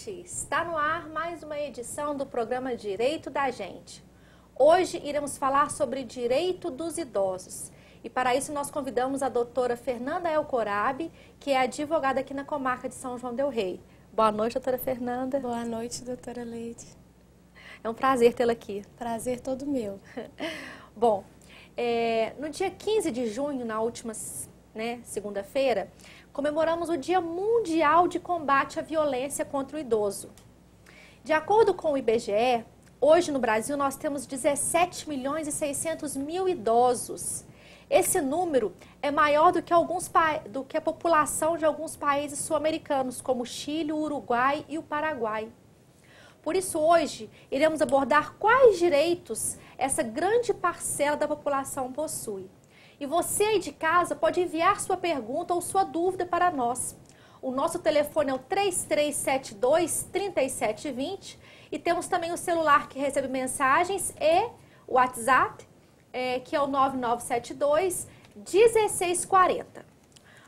noite! Está no ar mais uma edição do programa Direito da Gente. Hoje iremos falar sobre direito dos idosos. E para isso nós convidamos a doutora Fernanda Elcorabi, que é advogada aqui na comarca de São João del Rei. Boa noite, doutora Fernanda. Boa noite, doutora Leide. É um prazer tê-la aqui. Prazer todo meu. Bom, no dia 15 de junho, na última segunda-feira, comemoramos o Dia Mundial de Combate à Violência contra o Idoso. De acordo com o IBGE, hoje no Brasil nós temos 17 milhões e 600 mil idosos. Esse número é maior do que a população de alguns países sul-americanos, como o Chile, o Uruguai e o Paraguai. Por isso, hoje, iremos abordar quais direitos essa grande parcela da população possui. E você aí de casa pode enviar sua pergunta ou sua dúvida para nós. O nosso telefone é o 3372-3720 e temos também o celular que mensagens e o WhatsApp, que é o 9972-1640.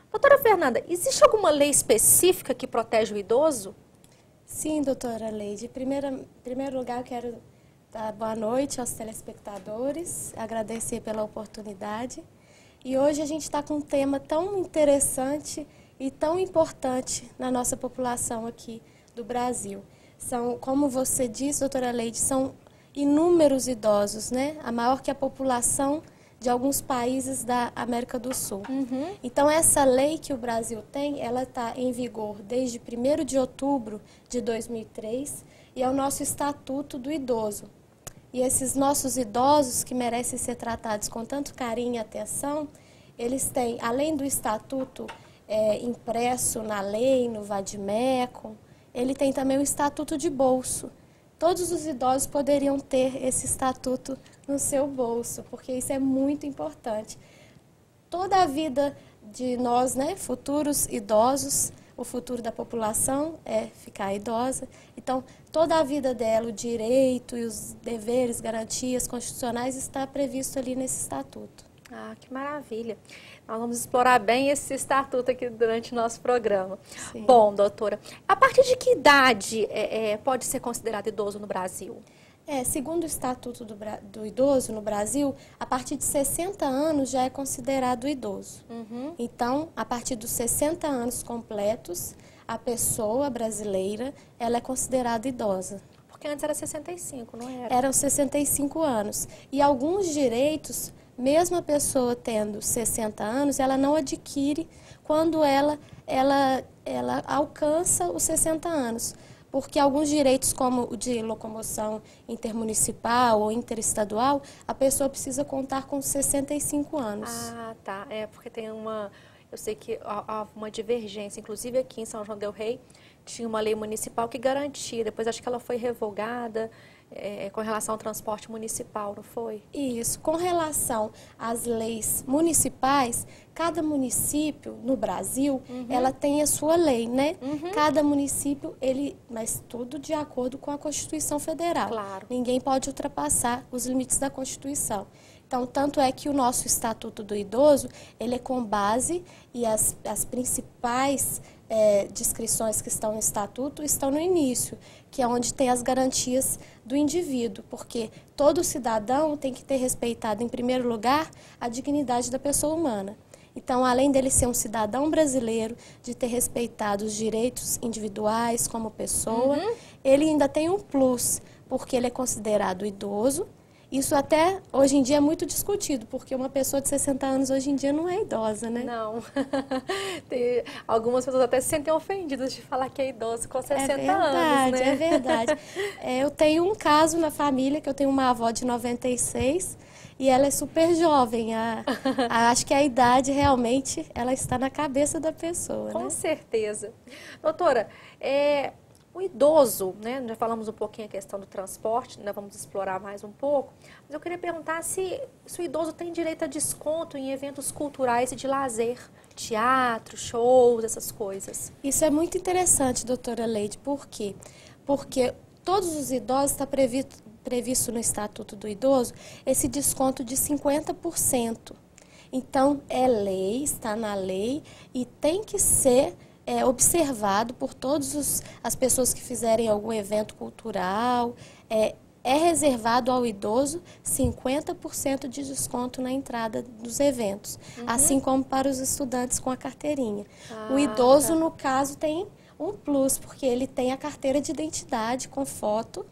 Doutora Fernanda, existe alguma lei específica que protege o idoso? Sim, doutora Leide. Em primeiro lugar, eu quero dar boa noite aos telespectadores, agradecer pela oportunidade. E hoje a gente está com um tema tão interessante e tão importante na nossa população aqui do Brasil. Como você disse, doutora Leide, são inúmeros idosos, né? A maior que a população de alguns países da América do Sul. Então, essa lei que o Brasil tem, ela está em vigor desde 1º de outubro de 2003 e é o nosso Estatuto do Idoso. E esses nossos idosos que merecem ser tratados com tanto carinho e atenção, eles têm, além do Estatuto impresso na lei, no vadimeco, ele tem também o Estatuto de Bolso. Todos os idosos poderiam ter esse estatuto no seu bolso, porque isso é muito importante. Toda a vida de nós, futuros idosos, o futuro da população é ficar idosa. Então, toda a vida dela, o direito e os deveres, garantias constitucionais está previsto ali nesse estatuto. Ah, que maravilha. Nós vamos explorar bem esse estatuto aqui durante o nosso programa. Sim. Bom, doutora, a partir de que idade pode ser considerado idoso no Brasil? Segundo o Estatuto do Idoso no Brasil, a partir de 60 anos já é considerado idoso. Então, a partir dos 60 anos completos, a pessoa brasileira ela é considerada idosa. Porque antes era 65, não era? Eram 65 anos. E alguns direitos, mesmo a pessoa tendo 60 anos, ela não adquire quando ela alcança os 60 anos. Porque alguns direitos, como o de locomoção intermunicipal ou interestadual, a pessoa precisa contar com 65 anos. Ah, tá. Porque tem eu sei que há uma divergência, inclusive aqui em São João del Rei, tinha uma lei municipal que garantia, depois acho que ela foi revogada, com relação ao transporte municipal, não foi? Isso. Com relação às leis municipais, cada município no Brasil, ela tem a sua lei, né? Cada município, mas tudo de acordo com a Constituição Federal. Claro. Ninguém pode ultrapassar os limites da Constituição. Então, tanto é que o nosso Estatuto do Idoso, ele é com base e as principais descrições que estão no Estatuto estão no início, que é onde tem as garantias do indivíduo, porque todo cidadão tem que ter respeitado, em primeiro lugar, a dignidade da pessoa humana. Então, além dele ser um cidadão brasileiro, de ter respeitado os direitos individuais como pessoa, ele ainda tem um plus, porque ele é considerado idoso. Isso até hoje em dia é muito discutido, porque uma pessoa de 60 anos hoje em dia não é idosa, né? Não. Algumas pessoas até se sentem ofendidas de falar que é idoso com 60 anos, né? É verdade. Eu tenho um caso na família, que eu tenho uma avó de 96 e ela é super jovem. Acho que a idade realmente ela está na cabeça da pessoa, Com né? certeza. Doutora, o idoso, já falamos um pouquinho a questão do transporte, vamos explorar mais um pouco, mas eu queria perguntar se o idoso tem direito a desconto em eventos culturais e de lazer, teatro, shows, essas coisas. Isso é muito interessante, doutora Leide. Por quê? Porque todos os idosos está previsto no Estatuto do Idoso esse desconto de 50%. Então, é lei, está na lei e tem que ser observado por todas as pessoas que fizerem algum evento cultural. É reservado ao idoso 50% de desconto na entrada dos eventos, assim como para os estudantes com a carteirinha. O idoso, no caso, tem um plus, porque ele tem a carteira de identidade com foto,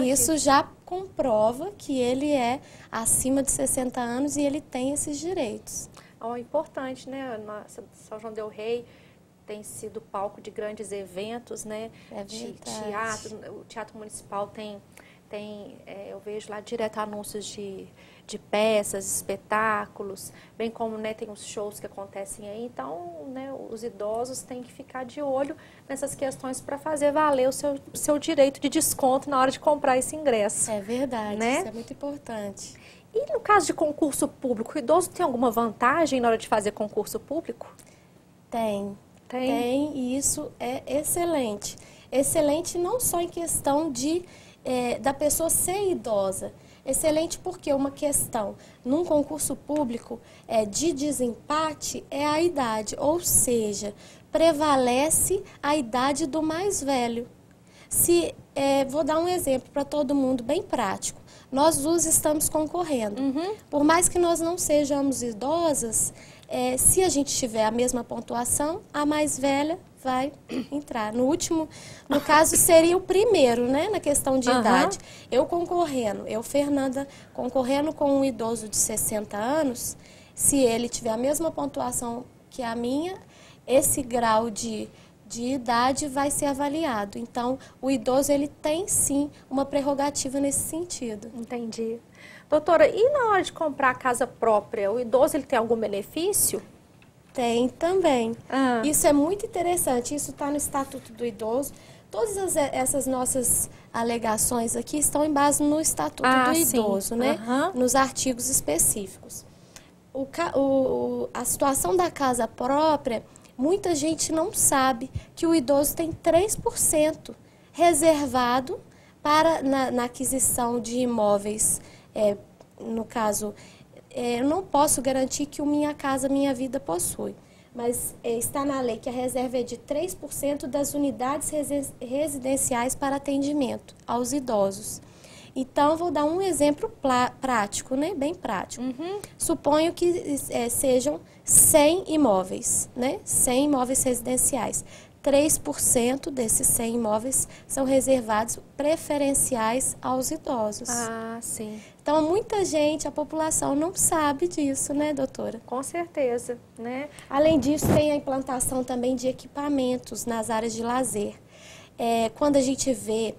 e isso já comprova que ele é acima de 60 anos e ele tem esses direitos. Importante, né? São João del Rei tem sido palco de grandes eventos, né? De teatro, o Teatro Municipal tem eu vejo lá direto anúncios de peças, espetáculos, bem como, né, tem os shows que acontecem aí. Então, né, os idosos têm que ficar de olho nessas questões para fazer valer o seu direito de desconto na hora de comprar esse ingresso. É verdade, né? Isso é muito importante. E no caso de concurso público, o idoso tem alguma vantagem na hora de fazer concurso público? Tem, e isso é excelente. Excelente não só em questão da pessoa ser idosa. Excelente porque uma questão num concurso público de desempate é a idade, ou seja, prevalece a idade do mais velho. Vou dar um exemplo para todo mundo bem prático. Nós duas estamos concorrendo. Por mais que nós não sejamos idosas, se a gente tiver a mesma pontuação, a mais velha vai entrar. No caso, seria o primeiro, né, na questão de idade. Eu, Fernanda, concorrendo com um idoso de 60 anos, se ele tiver a mesma pontuação que a minha, esse grau de idade vai ser avaliado. Então, o idoso, ele tem sim uma prerrogativa nesse sentido. Entendi. Doutora, e na hora de comprar a casa própria, o idoso ele tem algum benefício? Tem também. Isso é muito interessante, isso está no Estatuto do Idoso. Todas essas nossas alegações aqui estão em base no Estatuto do Idoso, né? Nos artigos específicos. A situação da casa própria, muita gente não sabe que o idoso tem 3% reservado na aquisição de imóveis. No caso, eu não posso garantir que o Minha Casa Minha Vida possui, mas está na lei que a reserva é de 3% das unidades residenciais para atendimento aos idosos. Então, vou dar um exemplo prático, né? Bem prático. Suponho que sejam 100 imóveis, né? 100 imóveis residenciais. 3% desses 100 imóveis são reservados preferenciais aos idosos. Sim. Então, muita gente, a população não sabe disso, né, doutora? Com certeza, né? Além disso, tem a implantação também de equipamentos nas áreas de lazer. Quando a gente vê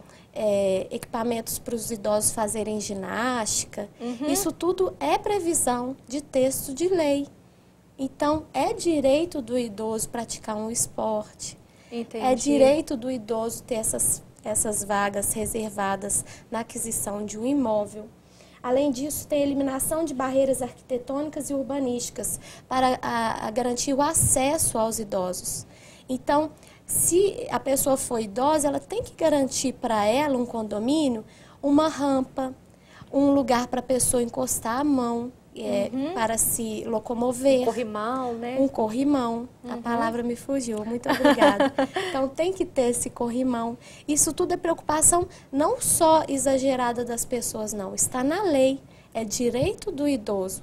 equipamentos para os idosos fazerem ginástica, isso tudo é previsão de texto de lei. Então, é direito do idoso praticar um esporte. Entendi. É direito do idoso ter essas vagas reservadas na aquisição de um imóvel. Além disso, tem a eliminação de barreiras arquitetônicas e urbanísticas para garantir o acesso aos idosos. Então, se a pessoa for idosa, ela tem que garantir para ela, um condomínio, uma rampa, um lugar para a pessoa encostar a mão, para se locomover. Um corrimão, né? Um corrimão. A palavra me fugiu, muito obrigada. Então, tem que ter esse corrimão. Isso tudo é preocupação não só exagerada das pessoas, não. Está na lei. É direito do idoso.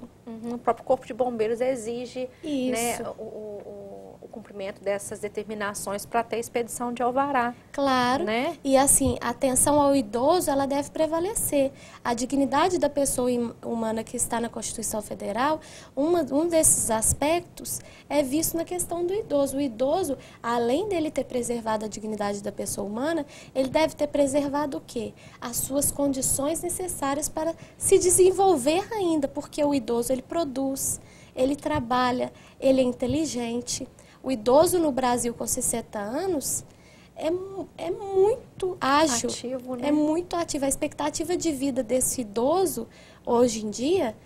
O próprio Corpo de Bombeiros exige, né, o cumprimento dessas determinações para ter expedição de alvará. Claro, né? E assim, a atenção ao idoso, ela deve prevalecer. A dignidade da pessoa humana que está na Constituição Federal, um desses aspectos é visto na questão do idoso. O idoso, além dele ter preservado a dignidade da pessoa humana, ele deve ter preservado o quê? As suas condições necessárias para se desenvolver ainda, porque o idoso, ele produz, ele trabalha, ele é inteligente. O idoso no Brasil com 60 anos é muito ágil, ativo, né? É muito ativo. A expectativa de vida desse idoso, hoje em dia,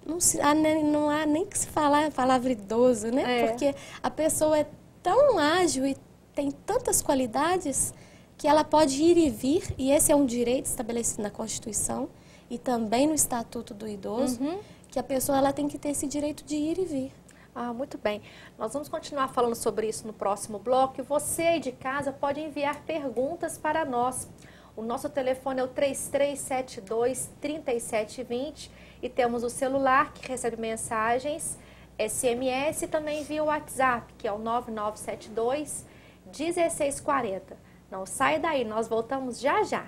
não há nem que se falar a palavra idoso, né? Porque a pessoa é tão ágil e tem tantas qualidades que ela pode ir e vir, e esse é um direito estabelecido na Constituição e também no Estatuto do Idoso, que a pessoa ela tem que ter esse direito de ir e vir. Ah, muito bem. Nós vamos continuar falando sobre isso no próximo bloco. E você aí de casa pode enviar perguntas para nós. O nosso telefone é o 3372-3720 e temos o celular que recebe mensagens, SMS e também via WhatsApp, que é o 9972-1640. Não sai daí, nós voltamos já já.